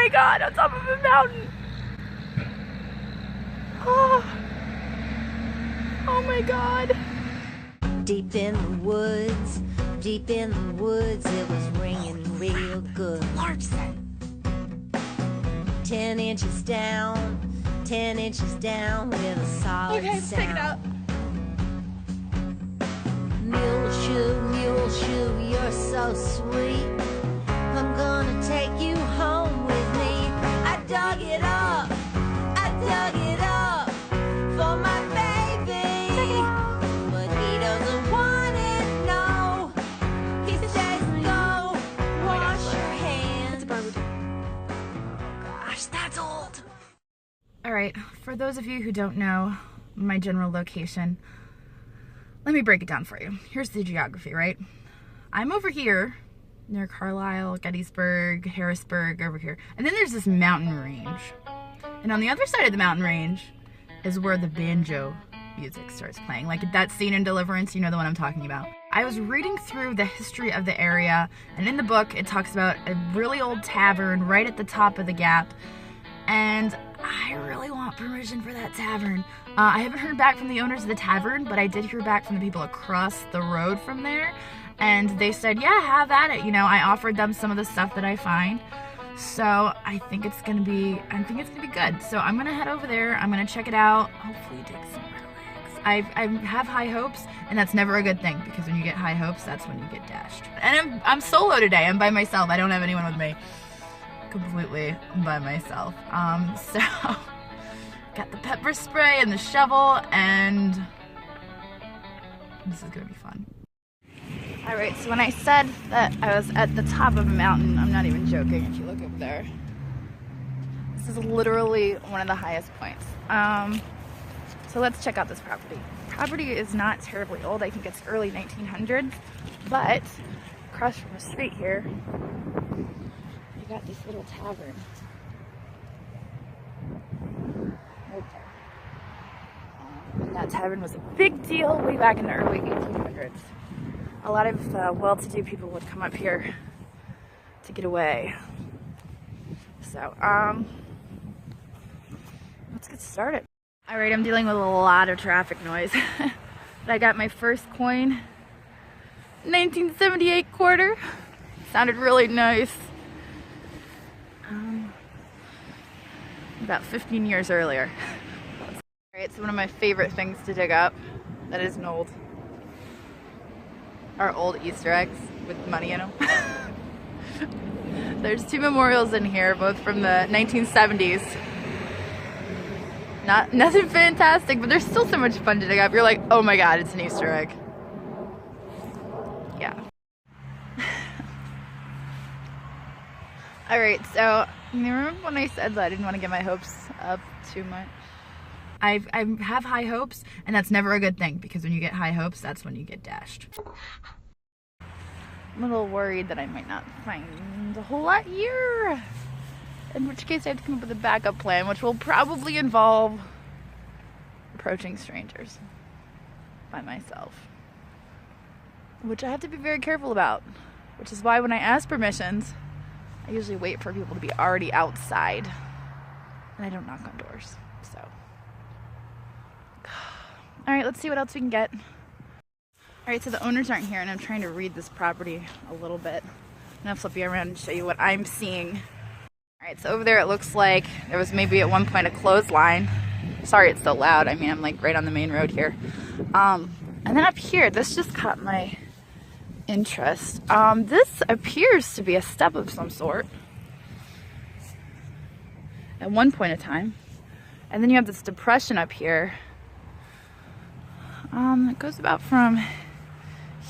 my god, on top of a mountain. Oh my god. Deep in the woods, it was ringing real good. Larson. 10 inches down with a solid Okay, sound. take it out. Mule shoe, you're so sweet. I'm gonna take you home with me. I dug it up for my baby. But he doesn't want it, no. He says go, wash your hands. Oh gosh, that's old. Alright, for those of you who don't know my general location, let me break it down for you. Here's the geography, right? I'm over here near Carlisle, Gettysburg, Harrisburg, over here. And then there's this mountain range. And on the other side of the mountain range is where the banjo music starts playing. Like that scene in Deliverance, you know the one I'm talking about. I was reading through the history of the area, and in the book it talks about a really old tavern right at the top of the gap. And I really want permission for that tavern. I haven't heard back from the owners of the tavern, but I did hear back from the people across the road from there. And they said, yeah, have at it. You know, I offered them some of the stuff that I find. So I think it's gonna be good. So I'm gonna head over there. I'm gonna check it out. Hopefully dig some relics. I have high hopes, and that's never a good thing, because when you get high hopes, that's when you get dashed. And I'm solo today. I'm by myself. I don't have anyone with me. Completely by myself. So got the pepper spray and the shovel, and this is gonna be fun. Alright, so when I said that I was at the top of a mountain, I'm not even joking. If you look over there, this is literally one of the highest points. So let's check out this property. Property is not terribly old. I think it's early 1900s, but across from the street here, you got this little tavern. Right there. And that tavern was a big deal way back in the early 1800s. A lot of well-to-do people would come up here to get away. So, let's get started. All right, I'm dealing with a lot of traffic noise. But I got my first coin, 1978 quarter. Sounded really nice. About 15 years earlier. All right, so one of my favorite things to dig up, that is an old, are old Easter eggs with money in them. There's two memorials in here, both from the 1970s. Nothing fantastic, but there's still so much fun to dig up. You're like, oh my god, it's an Easter egg. Yeah. Alright, so you remember when I said that I didn't want to get my hopes up too much? I have high hopes, and that's never a good thing, because when you get high hopes, that's when you get dashed. I'm a little worried that I might not find a whole lot here. In which case I have to come up with a backup plan, which will probably involve approaching strangers by myself. Which I have to be very careful about. Which is why when I ask permissions, I usually wait for people to be already outside. And I don't knock on doors, so. Alright, let's see what else we can get. Alright, so the owners aren't here, and I'm trying to read this property a little bit. I'm gonna flip you around and show you what I'm seeing. Alright, so over there it looks like there was maybe at one point a clothesline. Sorry it's so loud, I mean I'm like right on the main road here. And then up here, this just caught my interest. This appears to be a step of some sort. At one point in time. And then you have this depression up here. It goes about from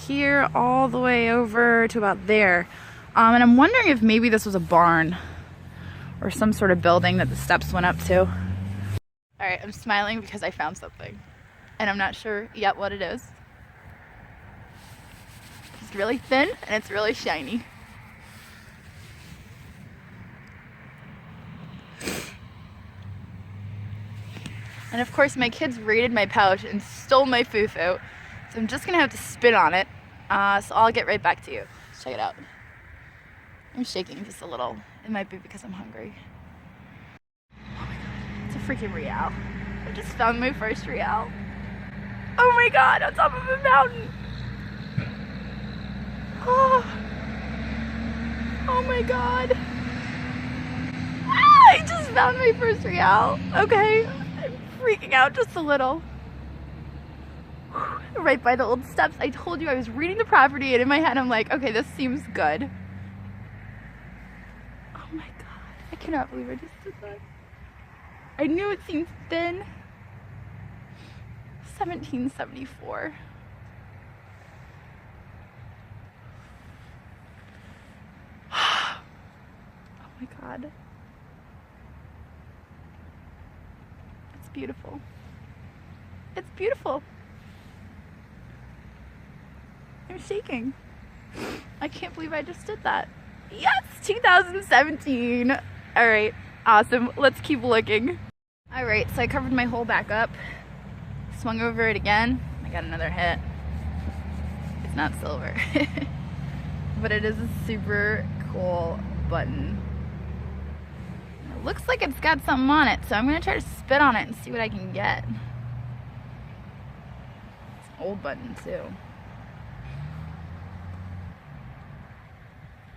here all the way over to about there. And I'm wondering if maybe this was a barn or some sort of building that the steps went up to. Alright, I'm smiling because I found something. And I'm not sure yet what it is. It's really thin and it's really shiny. And of course my kids raided my pouch and stole my foo-foo. So I'm just gonna have to spit on it. So I'll get right back to you. Check it out. I'm shaking just a little It might be because I'm hungry. Oh my god, it's a freaking real. I just found my first real. Oh my god, on top of a mountain. Oh my god. Ah, I just found my first real. Okay, I'm freaking out just a little. Right by the old steps. I told you I was reading the property, and in my head I'm like, okay, this seems good. Oh my god, I cannot believe I just did that. I knew it seemed thin. 1774. Oh my god. It's beautiful. It's beautiful. I'm shaking. I can't believe I just did that. Yes, 2017. All right, awesome. Let's keep looking. All right, so I covered my hole back up, swung over it again. I got another hit. It's not silver, but it is a super cool button. It looks like it's got something on it, so I'm gonna try to spit on it and see what I can get. It's an old button too.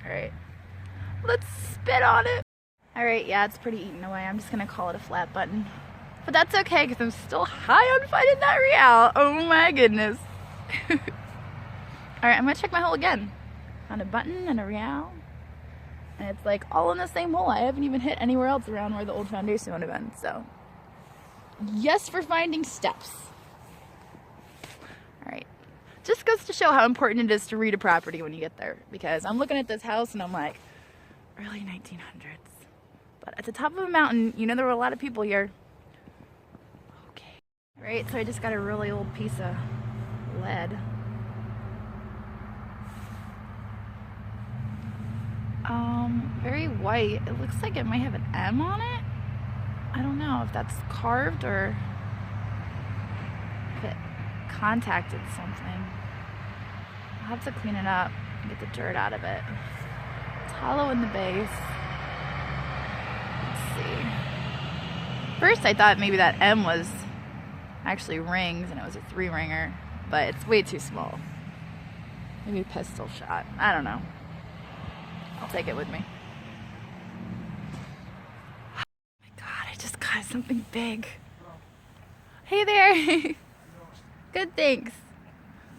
Alright, let's spit on it. Alright, yeah, it's pretty eaten away. I'm just gonna call it a flat button. But that's okay, because I'm still high on finding that real. Oh my goodness. Alright, I'm gonna check my hole again. Found a button and a real. And it's like all in the same hole. I haven't even hit anywhere else around where the old foundation would have been, so. Yes for finding steps. Alright. Just goes to show how important it is to read a property when you get there, because I'm looking at this house and I'm like, early 1900s, but at the top of a mountain, you know, there were a lot of people here. Okay, right, so I just got a really old piece of lead. Very white. It looks like it might have an M on it. I don't know if that's carved or if it contacted something. I'll have to clean it up and get the dirt out of it. It's hollow in the base. Let's see. First I thought maybe that M was actually rings and it was a 3-ringer, but it's way too small. Maybe a pistol shot. I don't know. I'll take it with me. Oh my god, I just got something big. Hey there! Good, thanks.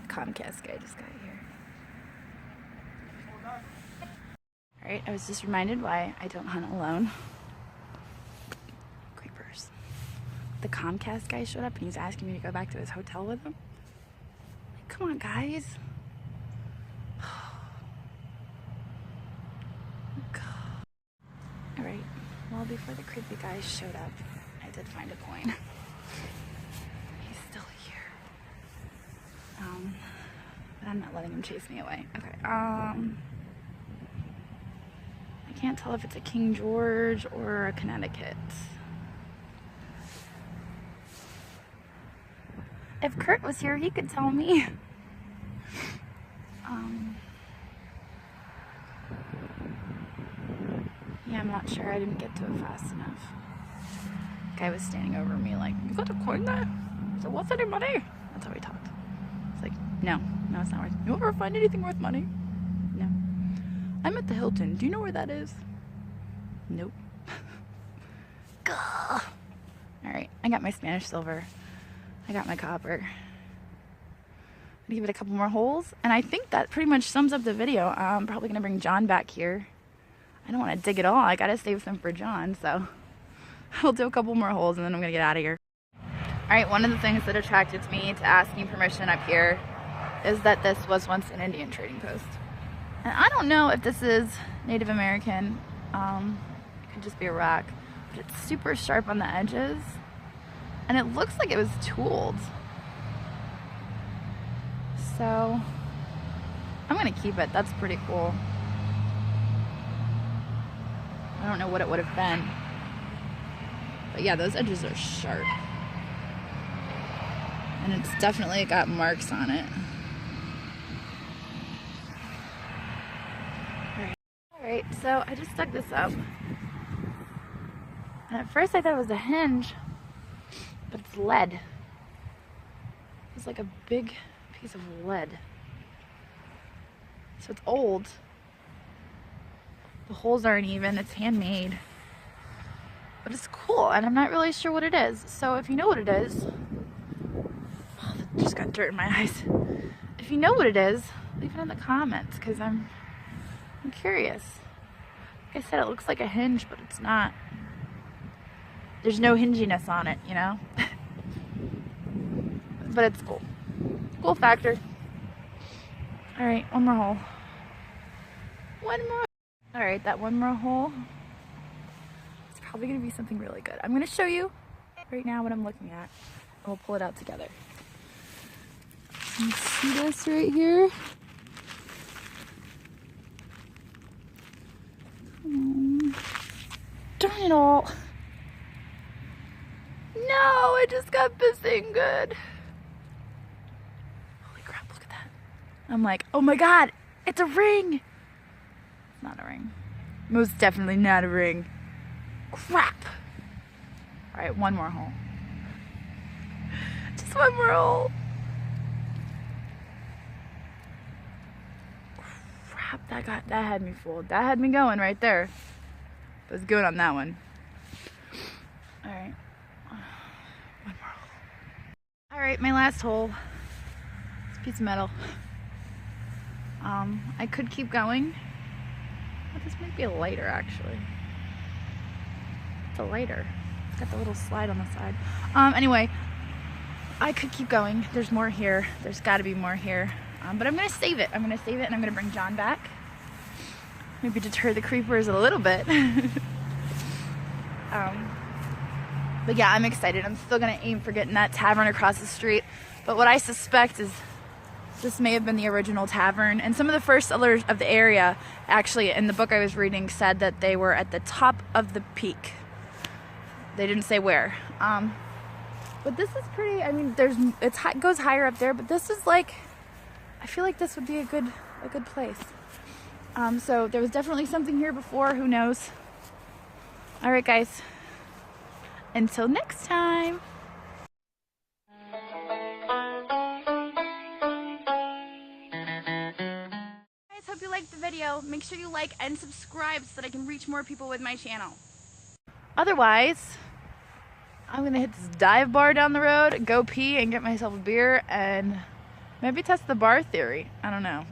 Comcast guy just got here. Alright, I was just reminded why I don't hunt alone. Creepers. The Comcast guy showed up and he's asking me to go back to his hotel with him. Like, come on, guys. Alright, well, before the creepy guy showed up, I did find a coin. He's still here. But I'm not letting him chase me away. Okay, I can't tell if it's a King George or a Connecticut. If Kurt was here, he could tell me. Yeah, I'm not sure. I didn't get to it fast enough. Guy was standing over me like, you got a coin there? So what's any money? That's how he talked. It's like, no, it's not worth. You ever find anything worth money? No. I'm at the Hilton. Do you know where that is? Nope. Alright, I got my Spanish silver. I got my copper. I'm gonna give it a couple more holes, and I think that pretty much sums up the video. I'm probably gonna bring John back here. I don't want to dig it all. I gotta save some for John, so I'll do a couple more holes and then I'm gonna get out of here. Alright, one of the things that attracted me to asking permission up here is that this was once an Indian trading post. And I don't know if this is Native American. It could just be a rock. But it's super sharp on the edges. And it looks like it was tooled. So I'm gonna keep it. That's pretty cool. I don't know what it would have been. But yeah, those edges are sharp. And it's definitely got marks on it. Alright, So I just stuck this up. And at first I thought it was a hinge, but it's lead. It's like a big piece of lead. So it's old. The holes aren't even, it's handmade. But it's cool, and I'm not really sure what it is. So if you know what it is, oh, that just got dirt in my eyes. If you know what it is, leave it in the comments, because I'm curious. Like I said, it looks like a hinge, but it's not. There's no hinginess on it, you know? But it's cool. Cool factor. Alright, one more hole. One more. Alright, that one more hole. It's probably going to be something really good. I'm going to show you right now what I'm looking at. And we'll pull it out together. You see this right here? Darn it all. No, I just got missing good. Holy crap, look at that. I'm like, oh my god, it's a ring. It's not a ring. Most definitely not a ring. Crap. Alright, one more hole. Just one more hole. Crap, that had me fooled. That had me going right there. It was good on that one. Alright. One more hole. Alright, my last hole. It's a piece of metal. I could keep going. But this might be a lighter, actually. It's a lighter. It's got the little slide on the side. Anyway, I could keep going. There's more here. There's got to be more here. But I'm going to save it. I'm going to save it, and I'm going to bring John back. Maybe deter the creepers a little bit. But yeah, I'm excited. I'm still going to aim for getting that tavern across the street. But what I suspect is this may have been the original tavern. And some of the first settlers of the area, actually, in the book I was reading, said that they were at the top of the peak. They didn't say where. But this is pretty, I mean, it goes higher up there, but this is like, I feel like this would be a good place. So there was definitely something here before, who knows. All right, guys. Until next time. Guys, hope you liked the video. Make sure you like and subscribe so that I can reach more people with my channel. Otherwise, I'm gonna hit this dive bar down the road, go pee and get myself a beer, and maybe test the bar theory. I don't know.